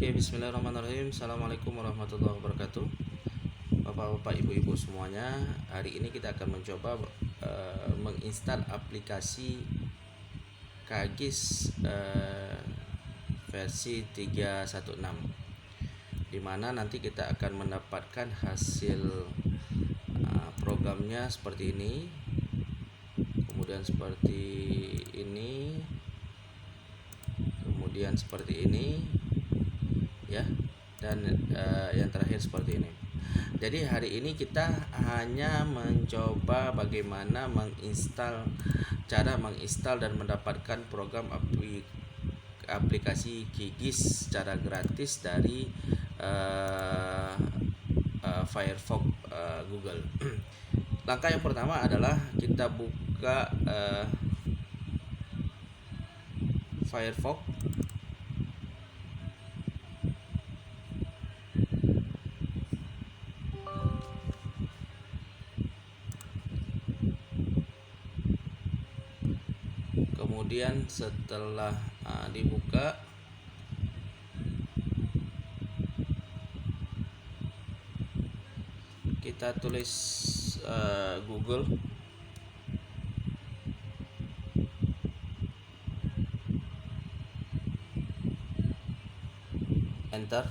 Oke, bismillahirrahmanirrahim. Assalamualaikum warahmatullahi wabarakatuh. Bapak-bapak, ibu-ibu semuanya, hari ini kita akan mencoba menginstal aplikasi Kagis versi 3.16, di mana nanti kita akan mendapatkan hasil programnya seperti ini, kemudian seperti ini, kemudian seperti ini, ya, dan yang terakhir seperti ini. Jadi hari ini kita hanya mencoba bagaimana cara menginstal dan mendapatkan program aplikasi Kigis secara gratis dari Firefox Google. Langkah yang pertama adalah kita buka Firefox. Kemudian setelah dibuka, kita tulis Google, enter.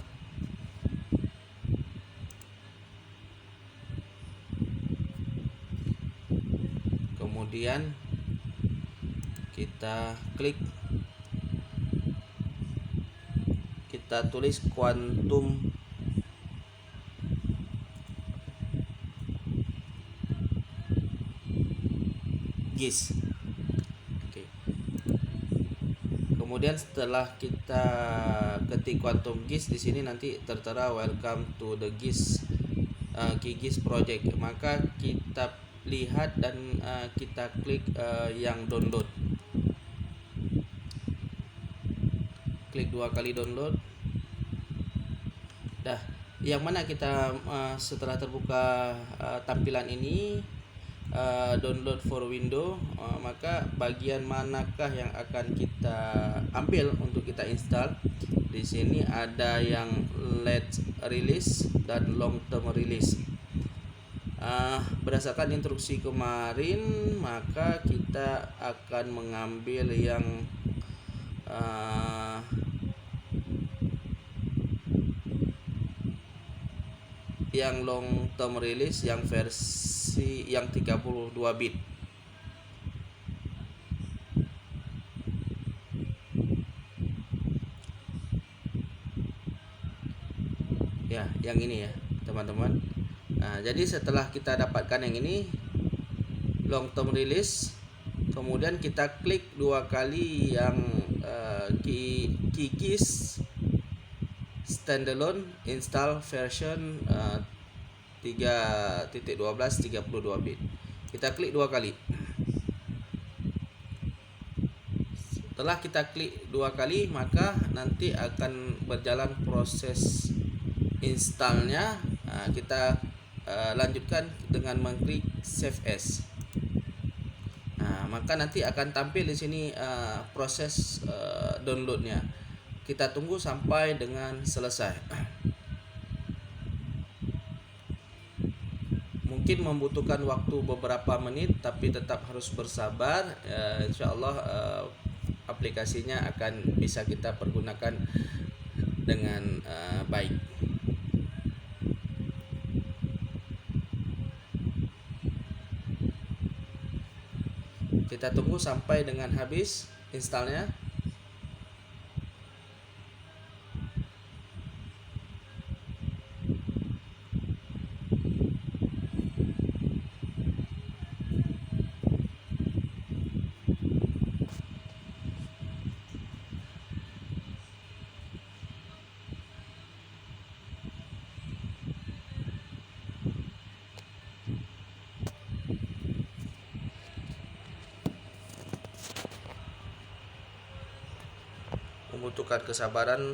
Kemudian kita klik, kita tulis Quantum GIS. Oke. Kemudian setelah kita ketik Quantum GIS, di sini nanti tertera welcome to the Kigis project. Maka kita lihat dan kita klik yang download. Klik 2 kali download. Yang mana kita setelah terbuka tampilan ini, download for window, maka bagian manakah yang akan kita ambil untuk kita install? Di sini ada yang late release dan long term release. Berdasarkan instruksi kemarin, maka kita akan mengambil yang long term release, yang versi yang 32 bit. Ya, yang ini ya, teman-teman. Nah, jadi setelah kita dapatkan yang ini long term release, kemudian kita klik 2 kali yang Kigis standalone install version 3.12 32 bit. Kita klik 2 kali. Setelah kita klik 2 kali, maka nanti akan berjalan proses installnya. Kita lanjutkan dengan mengklik save as. Maka nanti akan tampil di sini proses downloadnya. Kita tunggu sampai dengan selesai. Mungkin membutuhkan waktu beberapa menit, tapi tetap harus bersabar. Insya Allah aplikasinya akan bisa kita pergunakan dengan baik. Kita tunggu sampai dengan habis installnya. Membutuhkan kesabaran.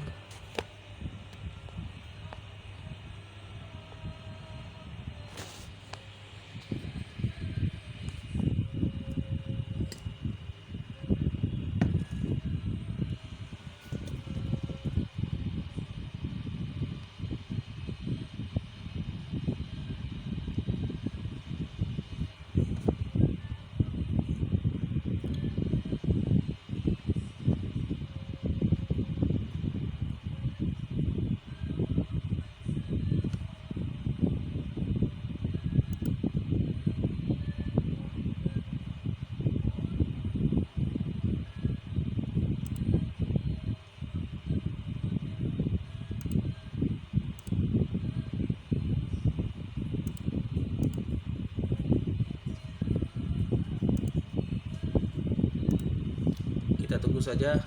saja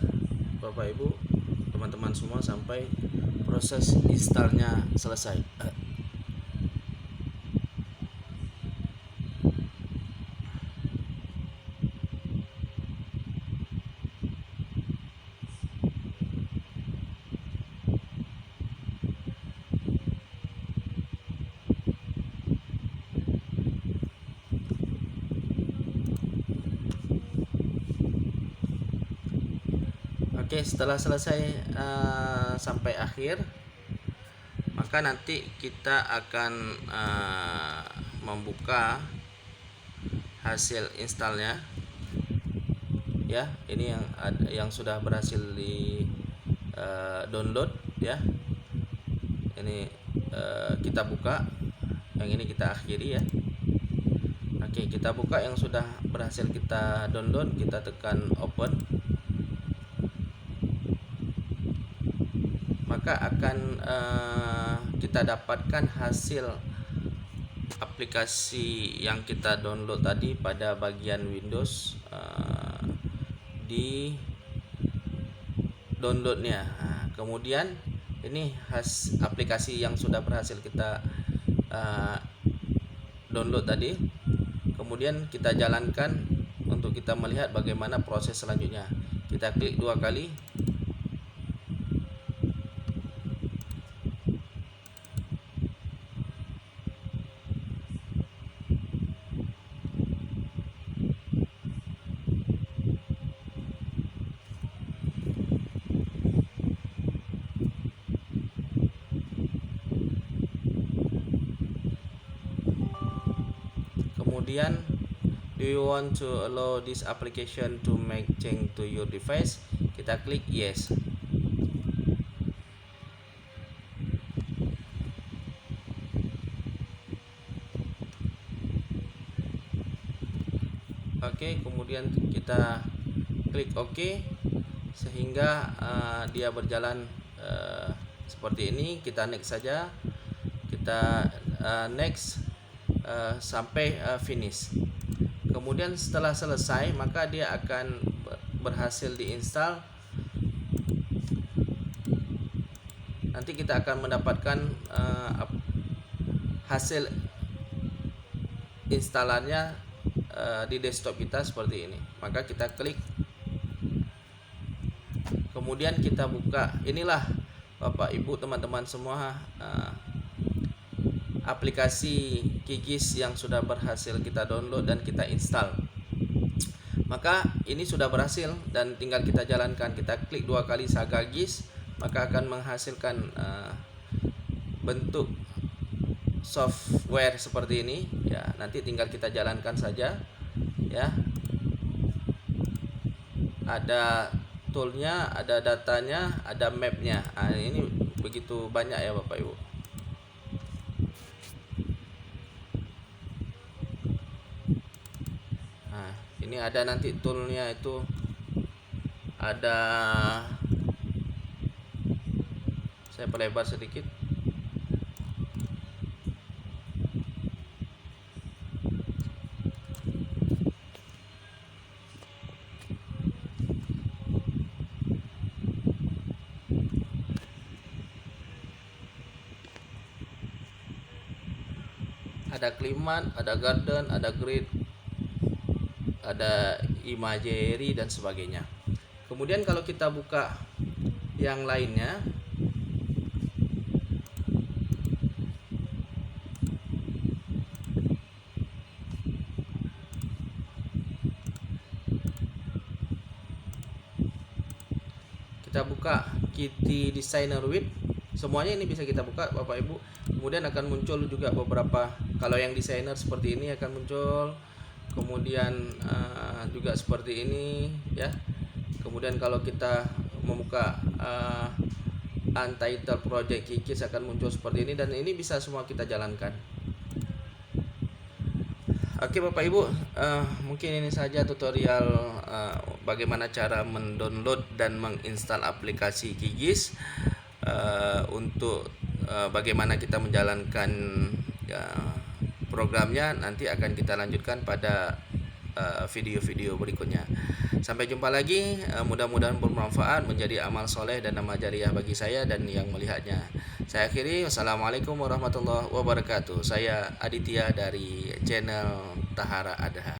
Bapak Ibu, teman-teman semua, sampai proses installnya selesai. Oke, setelah selesai sampai akhir, maka nanti kita akan membuka hasil installnya. Ya, ini yang sudah berhasil di download ya. Ini kita buka, yang ini kita akhiri ya. Oke, kita buka yang sudah berhasil kita download, kita tekan open. Maka akan kita dapatkan hasil aplikasi yang kita download tadi pada bagian Windows di downloadnya. Kemudian ini aplikasi yang sudah berhasil kita download tadi, kemudian kita jalankan untuk kita melihat bagaimana proses selanjutnya. Kita klik 2 kali. Kemudian, do you want to allow this application to make change to your device? Kita klik yes. Oke, kemudian kita klik OK sehingga dia berjalan seperti ini. Kita next saja. Kita next sampai finish. Kemudian setelah selesai, maka dia akan berhasil diinstal. Nanti kita akan mendapatkan hasil instalannya di desktop kita seperti ini. Maka kita klik, kemudian kita buka. Inilah Bapak Ibu teman-teman semua aplikasi QGIS yang sudah berhasil kita download dan kita install. Maka ini sudah berhasil dan tinggal kita jalankan. Kita klik 2 kali Saga GIS, maka akan menghasilkan bentuk software seperti ini ya. Nanti tinggal kita jalankan saja ya. Ada toolnya, ada datanya, ada mapnya. Ini begitu banyak ya Bapak Ibu. Ini ada nanti toolnya, itu ada, saya perlebar sedikit. Ada climate, ada garden, ada grid, ada imagery dan sebagainya. Kemudian kalau kita buka yang lainnya, kita buka Kitty Designer with, semuanya ini bisa kita buka Bapak Ibu. Kemudian akan muncul juga beberapa, kalau yang desainer seperti ini akan muncul. Kemudian juga seperti ini ya. Kemudian kalau kita membuka Untitled Project QGIS akan muncul seperti ini, dan ini bisa semua kita jalankan. Oke Bapak Ibu, mungkin ini saja tutorial bagaimana cara mendownload dan menginstal aplikasi QGIS, untuk bagaimana kita menjalankan programnya. Nanti akan kita lanjutkan pada video-video berikutnya. Sampai jumpa lagi, mudah-mudahan bermanfaat, menjadi amal soleh dan nama jariah bagi saya dan yang melihatnya. Saya akhiri, wassalamualaikum warahmatullahi wabarakatuh. Saya Aditya dari channel Tahara Adha.